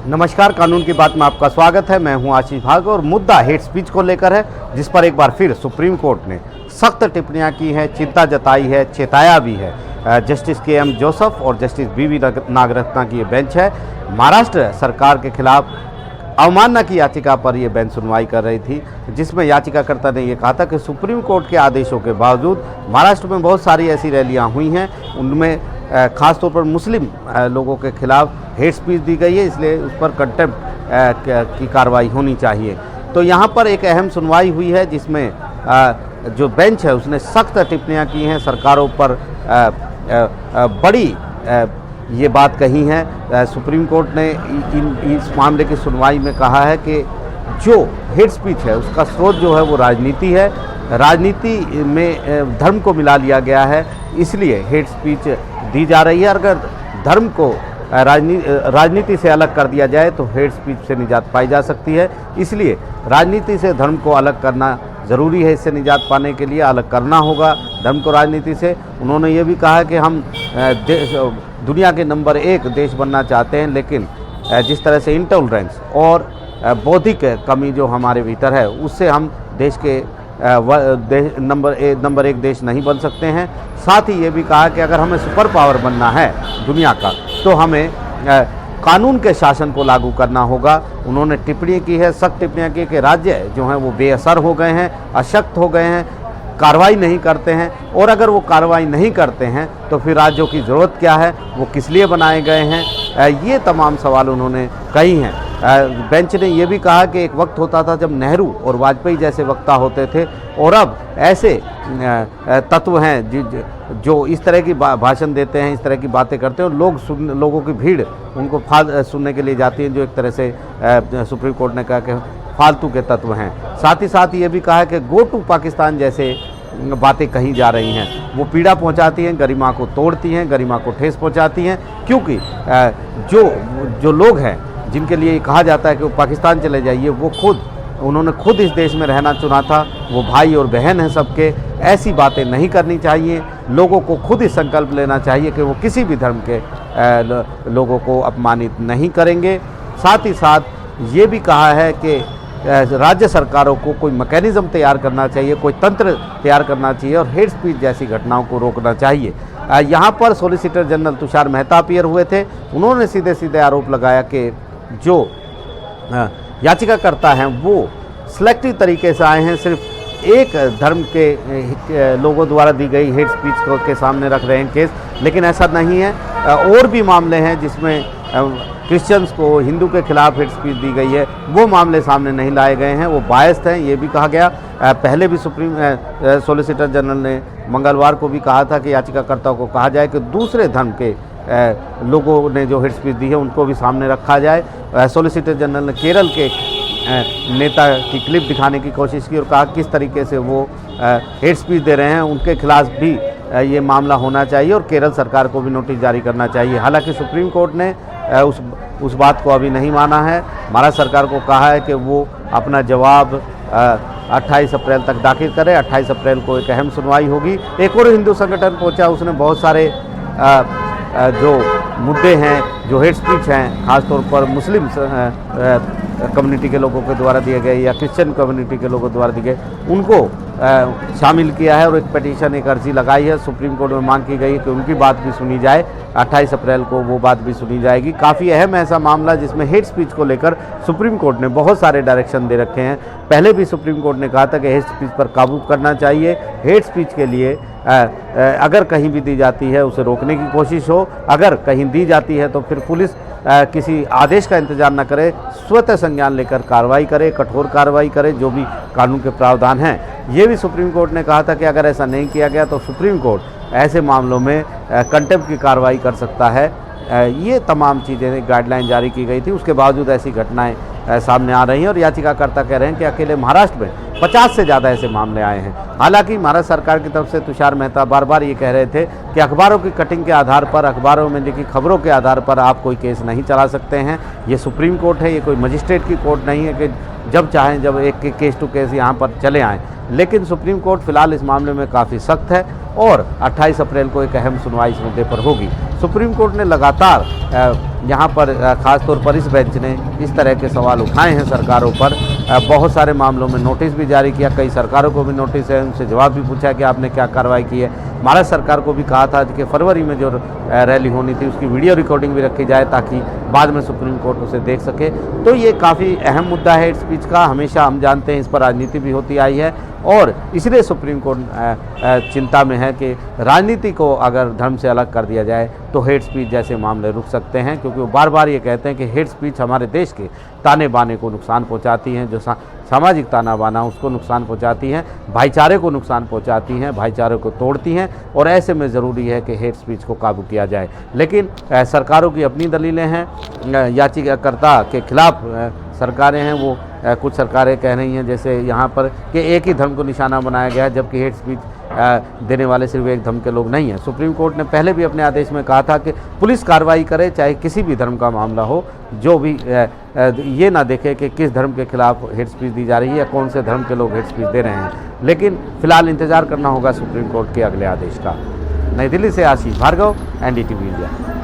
नमस्कार, कानून की बात में आपका स्वागत है। मैं हूं आशीष भार्गव और मुद्दा हेट स्पीच को लेकर है, जिस पर एक बार फिर सुप्रीम कोर्ट ने सख्त टिप्पणियां की हैं, चिंता जताई है, चेताया भी है। Justice KM. जोसेफ और जस्टिस बी.वी. नागरत्ना की ये बेंच है। महाराष्ट्र सरकार के खिलाफ अवमानना की याचिका पर यह बेंच सुनवाई कर रही थी, जिसमें याचिकाकर्ता ने यह कहा था कि सुप्रीम कोर्ट के आदेशों के बावजूद महाराष्ट्र में बहुत सारी ऐसी रैलियां हुई हैं, उनमें ख़ासतौर पर मुस्लिम लोगों के खिलाफ हेट स्पीच दी गई है, इसलिए उस पर कंटेम्प्ट की कार्रवाई होनी चाहिए। तो यहाँ पर एक अहम सुनवाई हुई है, जिसमें जो बेंच है उसने सख्त टिप्पणियाँ की हैं, सरकारों पर बड़ी ये बात कही है। सुप्रीम कोर्ट ने इस मामले की सुनवाई में कहा है कि जो हेट स्पीच है उसका स्रोत जो है वो राजनीति है, राजनीति में धर्म को मिला लिया गया है, इसलिए हेट स्पीच दी जा रही है। अगर धर्म को राजनीति से अलग कर दिया जाए तो हेट स्पीच से निजात पाई जा सकती है, इसलिए राजनीति से धर्म को अलग करना ज़रूरी है। इससे निजात पाने के लिए अलग करना होगा धर्म को राजनीति से। उन्होंने ये भी कहा कि हम दुनिया के नंबर 1 देश बनना चाहते हैं, लेकिन जिस तरह से इंटॉलरेंस और बौद्धिक कमी जो हमारे भीतर है, उससे हम देश के नंबर 1 देश नहीं बन सकते हैं। साथ ही ये भी कहा कि अगर हमें सुपर पावर बनना है दुनिया का, तो हमें कानून के शासन को लागू करना होगा। उन्होंने टिप्पणी की है, सख्त टिप्पणियाँ की कि राज्य जो हैं वो बेअसर हो गए हैं, अशक्त हो गए हैं, कार्रवाई नहीं करते हैं, और अगर वो कार्रवाई नहीं करते हैं तो फिर राज्यों की ज़रूरत क्या है, वो किस लिए बनाए गए हैं, ये तमाम सवाल उन्होंने कही हैं। बेंच ने ये भी कहा कि एक वक्त होता था जब नेहरू और वाजपेयी जैसे वक्ता होते थे, और अब ऐसे तत्व हैं जो इस तरह की भाषण देते हैं, इस तरह की बातें करते हैं, और लोगों की भीड़ उनको सुनने के लिए जाती है, जो एक तरह से सुप्रीम कोर्ट ने कहा कि फालतू के तत्व हैं। साथ ही साथ ये भी कहा कि गो टू पाकिस्तान जैसे बातें कही जा रही हैं, वो पीड़ा पहुंचाती हैं, गरिमा को तोड़ती हैं, गरिमा को ठेस पहुंचाती हैं, क्योंकि जो लोग हैं जिनके लिए कहा जाता है कि वो पाकिस्तान चले जाइए, उन्होंने खुद इस देश में रहना चुना था, वो भाई और बहन हैं सबके। ऐसी बातें नहीं करनी चाहिए। लोगों को खुद ही संकल्प लेना चाहिए कि वो किसी भी धर्म के लोगों को अपमानित नहीं करेंगे। साथ ही साथ ये भी कहा है कि राज्य सरकारों को कोई मैकेनिज़्म तैयार करना चाहिए, कोई तंत्र तैयार करना चाहिए, और हेट स्पीच जैसी घटनाओं को रोकना चाहिए। यहाँ पर solicitor general Tushar Mehta appear हुए थे। उन्होंने सीधे सीधे आरोप लगाया कि जो याचिकाकर्ता हैं वो सिलेक्टिव तरीके से आए हैं, सिर्फ एक धर्म के लोगों द्वारा दी गई हेट स्पीच के सामने रख रहे हैं केस, लेकिन ऐसा नहीं है। और भी मामले हैं जिसमें क्रिश्चियंस को, हिंदू के खिलाफ हेट स्पीच दी गई है, वो मामले सामने नहीं लाए गए हैं, वो बायस्ड हैं, ये भी कहा गया। पहले भी सुप्रीम सॉलिसिटर जनरल ने मंगलवार को भी कहा था कि याचिकाकर्ताओं को कहा जाए कि दूसरे धर्म के लोगों ने जो हेट स्पीच दी है उनको भी सामने रखा जाए। सॉलिसिटर जनरल ने केरल के नेता की क्लिप दिखाने की कोशिश की और कहा किस तरीके से वो हेट स्पीच दे रहे हैं, उनके खिलाफ भी ये मामला होना चाहिए और केरल सरकार को भी नोटिस जारी करना चाहिए। हालांकि सुप्रीम कोर्ट ने उस बात को अभी नहीं माना है। महाराष्ट्र सरकार को कहा है कि वो अपना जवाब 28 अप्रैल तक दाखिल करे। 28 अप्रैल को एक अहम सुनवाई होगी। एक और हिंदू संगठन पहुंचा, उसने बहुत सारे जो मुद्दे हैं, जो हेट स्पीच हैं, ख़ासतौर पर मुस्लिम कम्युनिटी के लोगों के द्वारा दिए गए या क्रिश्चियन कम्युनिटी के लोगों द्वारा दिए गए, उनको शामिल किया है और एक पिटीशन, एक अर्जी लगाई है। सुप्रीम कोर्ट में मांग की गई कि उनकी बात भी सुनी जाए। 28 अप्रैल को वो बात भी सुनी जाएगी। काफ़ी अहम ऐसा मामला जिसमें हेट स्पीच को लेकर सुप्रीम कोर्ट ने बहुत सारे डायरेक्शन दे रखे हैं। पहले भी सुप्रीम कोर्ट ने कहा था कि हेट स्पीच पर काबू करना चाहिए। हेट स्पीच के लिए अगर कहीं भी दी जाती है उसे रोकने की कोशिश हो, अगर कहीं दी जाती है तो फिर पुलिस किसी आदेश का इंतजार न करे, स्वतः संज्ञान लेकर कार्रवाई करे, कठोर कार्रवाई करे, जो भी कानून के प्रावधान हैं। ये भी सुप्रीम कोर्ट ने कहा था कि अगर ऐसा नहीं किया गया तो सुप्रीम कोर्ट ऐसे मामलों में कंटेम्प्ट की कार्रवाई कर सकता है। ये तमाम चीज़ें गाइडलाइन जारी की गई थी, उसके बावजूद ऐसी घटनाएं सामने आ रही हैं और याचिकाकर्ता कह रहे हैं कि अकेले महाराष्ट्र में 50 से ज़्यादा ऐसे मामले आए हैं। हालांकि महाराष्ट्र सरकार की तरफ से तुषार मेहता बार बार ये कह रहे थे कि अखबारों की कटिंग के आधार पर, अखबारों में लिखी खबरों के आधार पर आप कोई केस नहीं चला सकते हैं। ये सुप्रीम कोर्ट है, ये कोई मजिस्ट्रेट की कोर्ट नहीं है कि जब चाहें जब एक केस टू केस यहाँ पर चले आएँ। लेकिन सुप्रीम कोर्ट फिलहाल इस मामले में काफ़ी सख्त है और 28 अप्रैल को एक अहम सुनवाई इस मुद्दे पर होगी। सुप्रीम कोर्ट ने लगातार यहाँ पर ख़ासतौर पर इस बेंच ने इस तरह के सवाल उठाए हैं सरकारों पर। बहुत सारे मामलों में नोटिस भी जारी किया, कई सरकारों को भी नोटिस है, उनसे जवाब भी पूछा कि आपने क्या कार्रवाई की है। महाराष्ट्र सरकार को भी कहा था कि फरवरी में जो रैली होनी थी उसकी वीडियो रिकॉर्डिंग भी रखी जाए ताकि बाद में सुप्रीम कोर्ट उसे देख सके। तो ये काफ़ी अहम मुद्दा है हेट स्पीच का, हमेशा हम जानते हैं इस पर राजनीति भी होती आई है और इसलिए सुप्रीम कोर्ट चिंता में है कि राजनीति को अगर धर्म से अलग कर दिया जाए तो हेट स्पीच जैसे मामले रुक सकते हैं, क्योंकि वो बार बार ये कहते हैं कि हेट स्पीच हमारे देश के ताने बाने को नुकसान पहुंचाती हैं, जो सामाजिक ताना बाना उसको नुकसान पहुंचाती हैं, भाईचारे को नुकसान पहुंचाती हैं, भाईचारे को तोड़ती हैं और ऐसे में ज़रूरी है कि हेट स्पीच को काबू किया जाए। लेकिन सरकारों की अपनी दलीलें हैं, याचिकाकर्ता के खिलाफ सरकारें हैं वो कुछ सरकारें कह रही हैं जैसे यहाँ पर कि एक ही धर्म को निशाना बनाया गया है, जबकि हेट स्पीच देने वाले सिर्फ एक धर्म के लोग नहीं हैं। सुप्रीम कोर्ट ने पहले भी अपने आदेश में कहा था कि पुलिस कार्रवाई करे चाहे किसी भी धर्म का मामला हो, जो भी ये ना देखे कि किस धर्म के खिलाफ हेट स्पीच दी जा रही है या कौन से धर्म के लोग हेट स्पीच दे रहे हैं। लेकिन फिलहाल इंतजार करना होगा सुप्रीम कोर्ट के अगले आदेश का। नई दिल्ली से आशीष भार्गव, NDTV इंडिया।